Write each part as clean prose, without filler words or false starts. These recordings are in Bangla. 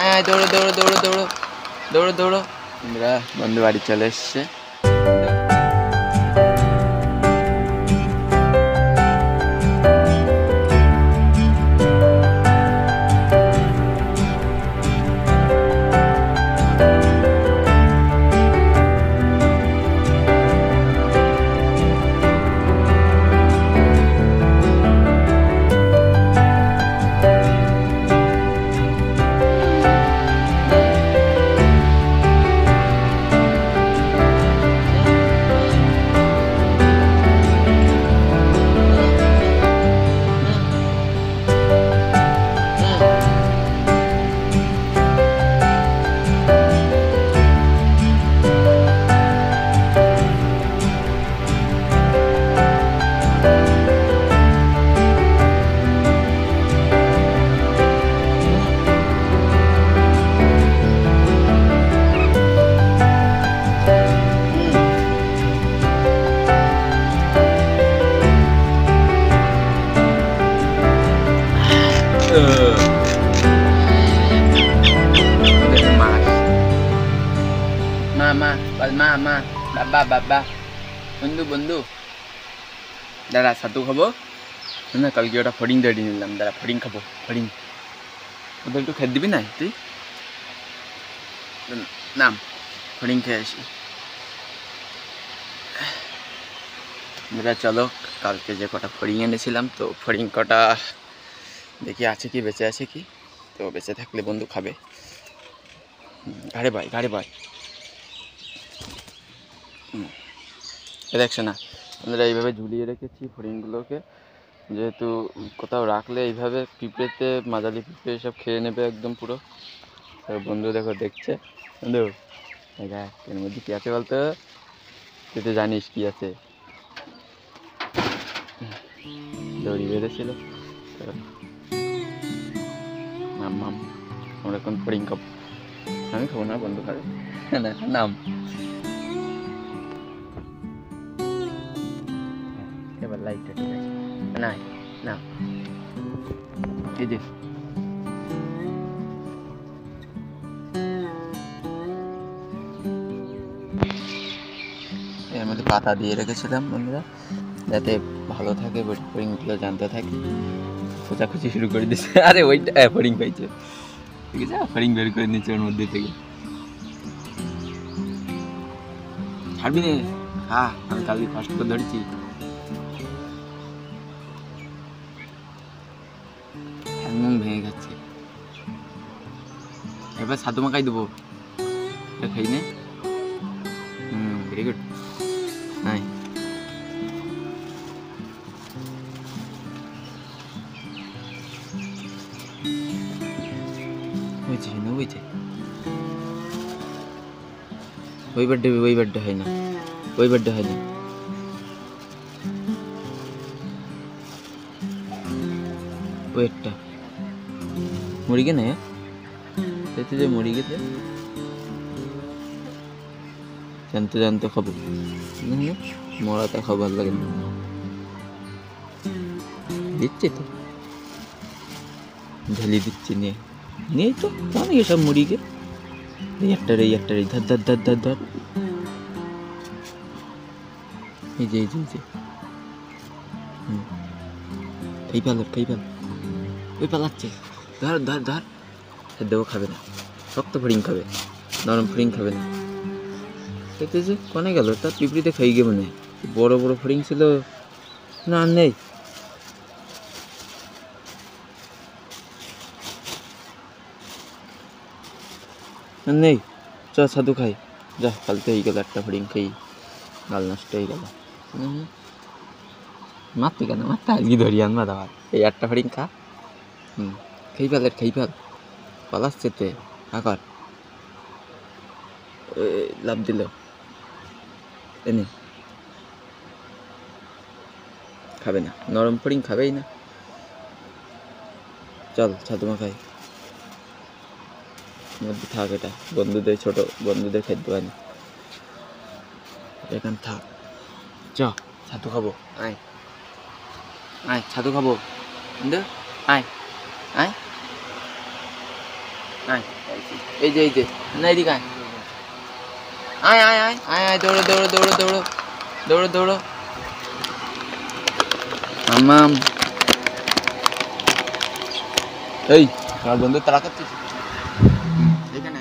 আয় দৌড়ো দৌড়ো দৌড়ো দৌড়ো দৌড়ো দৌড়ো। বন্ধুরা বন্ধু বাড়ি চলে এসছে। মা বাবা বাবা বন্ধু বন্ধু দাদা ছাতু খাবো না, কালকে ওটা ফড়িং তৈরি নিলাম, দাদা ফড়িং খাবো, ফড়িং ওদের একটু খেয়ে দিবি না তুই? নাম ফড়িং খেয়ে আসি। দাদা চলো, কালকে যে কটা ফড়িং এনেছিলাম, তো ফড়িং কটা দেখি আছে কি, বেঁচে আছে কি, তো বেঁচে থাকলে বন্ধু খাবে। ঘাড়ে ভাই ঘাড়ে ভাই দেখছো না বন্ধুরা, এইভাবে ঝুলিয়ে রেখেছি ফড়িংগুলোকে, যেহেতু কোথাও রাখলে এইভাবে পিঁপড়েতে মাদালি পিঁপড়ে সব খেয়ে নেবে একদম পুরো। বন্ধু দেখো দেখছে, বন্ধু দেখ এর মধ্যে কী আছে বলতো, তুই তো জানিস কী আছে। দড়ি বেঁধেছিল, নাম নাম আমরা এখন ফড়িং খাবো, আমি খাবো না, বন্ধু খাবে না, নাম এবার লাইটটা ঠিক আছে না না এই যে এর মধ্যে পাতা দিয়ে রেখেছিলাম বন্ধুরা, যাতে ভালো থাকে, ফড়িংগুলো জানতে থাকে। খোঁচাখুচি শুরু করে দিচ্ছে, আরে ওইটা ফড়িং পাইছে, ঠিক আছে, ফড়িং বের করে নিচ্ছে ওর মধ্যে থেকে। ছাড়বি নে, হ্যাঁ আমি কালকে ফার্স্ট করে ধরেছি। হ্যাংমং ভেঙে যাচ্ছে, এবার ছাতু মাখাই দেবো, এটা খাই নে। ভেরি গুড, নাই হয়েছে না, হয়েছে ওই বার্থডে হয় না, ওই বার্থডে হয় না, ওয়েটটা মরি গে না, সেটা যে মরি গেছে জানতে জানতে খাবো, মরাটা খাবার লাগে না, দিচ্ছে তো ঢেলি দিচ্ছি, নিয়ে নিয়ে তো অনেক সব মুড়িকে, এই একটা ধর ধর ধর ধর ধর, এই যে খাই ফেল ওই পালাচ্ছে, ধর ধর ধর, দেবো খাবে না, শক্ত ফড়িং খাবে, নরম ফড়িং খাবে না। দেখতেছি কনে গেল, তার পিঁপড়িতে খাই গে, মানে বড় বড় ফড়িং ছিল না, আর নেই। নেই, চ ছাতু খাই, যা ফালতে হয়ে গেল, একটা ফড়িং খাই গাল নষ্ট হয়ে গেল। মারতে কেন, মারতে আজকে ধরি আনবা দাবার, এই একটা ফড়িং খা, খাই ফেল পালাচ্ছে তে আকার, লাভ দিল এনে, খাবে না, নরম ফড়িং খাবেই না। চল ছাতু মাখাই, মধ্যে থাক, এটা বন্ধুদের, ছোট বন্ধুদের খাদ্য হয় না, এখানে থাক, চ ছাতু খাবো, আয় আয় ছাতু খাবো, আয় আয় আয় এই যে না এদিকে আয় আয় আয় আয় আয় দৌড়ো দৌড়ো দৌড়ো দৌড়ো দৌড়ো দৌড়ো মাম্মাম এই আমার বন্ধু তারা করছিস এখানে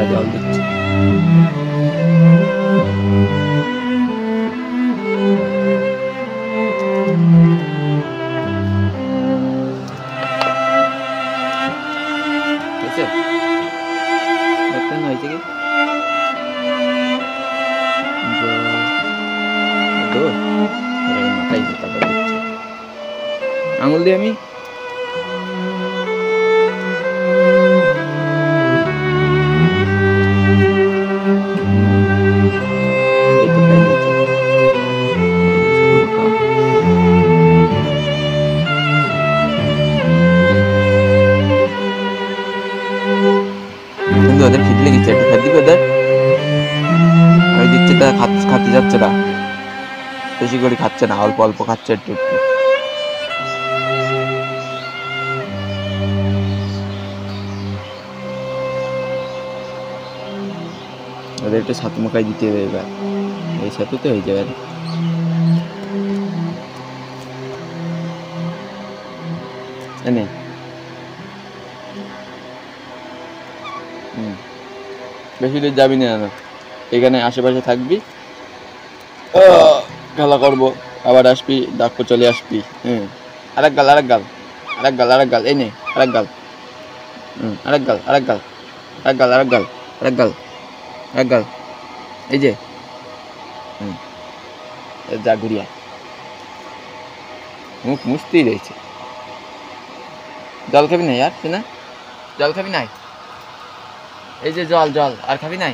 জল দিচ্ছি দেখতেন হয়েছে কি মাথায় আঙুল দিয়ে আমি ওদের খিদ লেগেছে একটু খাদ্য ওদের আমি দিচ্ছি তা খাতে যাচ্ছে না বেশি করে খাচ্ছে না অল্প অল্প খাচ্ছে একটু একটু ওদের একটু ছাতু মাখাই দিতে হবে এবার এই ছাতুতে হয়ে যাবে এনে বেশি দূর যাবি না এখানে আশেপাশে থাকবি খেলা করবো আবার আসবি ডাকবো চলে আসবি আরেক গাল আরেক গাল আরেক গাল আরেক গাল এই নে আরেক গাল আরেক গাল আরেক গাল আরেক গাল আরেক গাল আরেক গাল আরেক গাল এই যে যা ঘুরিয়া মুখ মুছতেই রয়েছে জল খাবি না ইয়ার না জল খাবি নাই এই যে জল জল আর খাবি নাই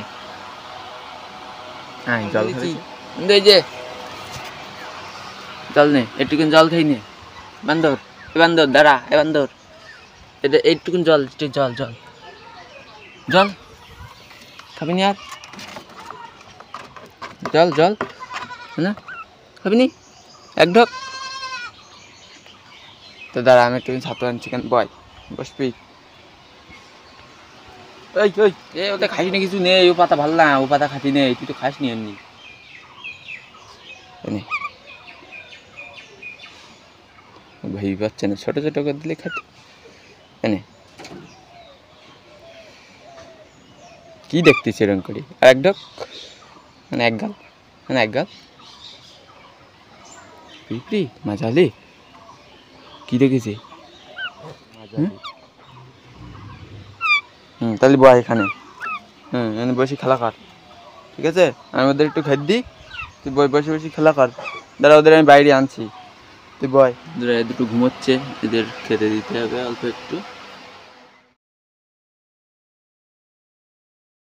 হ্যাঁ জল এই যে জল নে একটুকুন জল খাই নে বান্দর এ বান্দর দাঁড়া এ বান্দর এটা এইটুকুন জল জল জল জল খাবি নি আর জল জল না খাবি নি এক ঢোক তো দাঁড়া আমি একটুকুন ছাতু আনছি কেন বয় বসবি এই ওই এ ওটা খাইস না কিছু নেই ও পাতা ভালো না ও পাতা খাতি নেই তুই তো খাস নি এমনি ভাই পাচ্ছে না ছোট ছোট করে দিলে খাতে এনে কি দেখতেছি এরকম করি আর এক ঢোক মানে এক গাল মানে এক গাল পিঁপড়ি মাঝালি কি দেখেছি তাহলে বয় এখানে এখানে বসে খেলা কর ঠিক আছে আমি ওদের একটু খেতে দিই তুই বসে বসে খেলা কর দাঁড়া ওদের আমি বাইরে আনছি তুই বয় দুটো ঘুমোচ্ছে এদের খেতে দিতে হবে অল্প একটু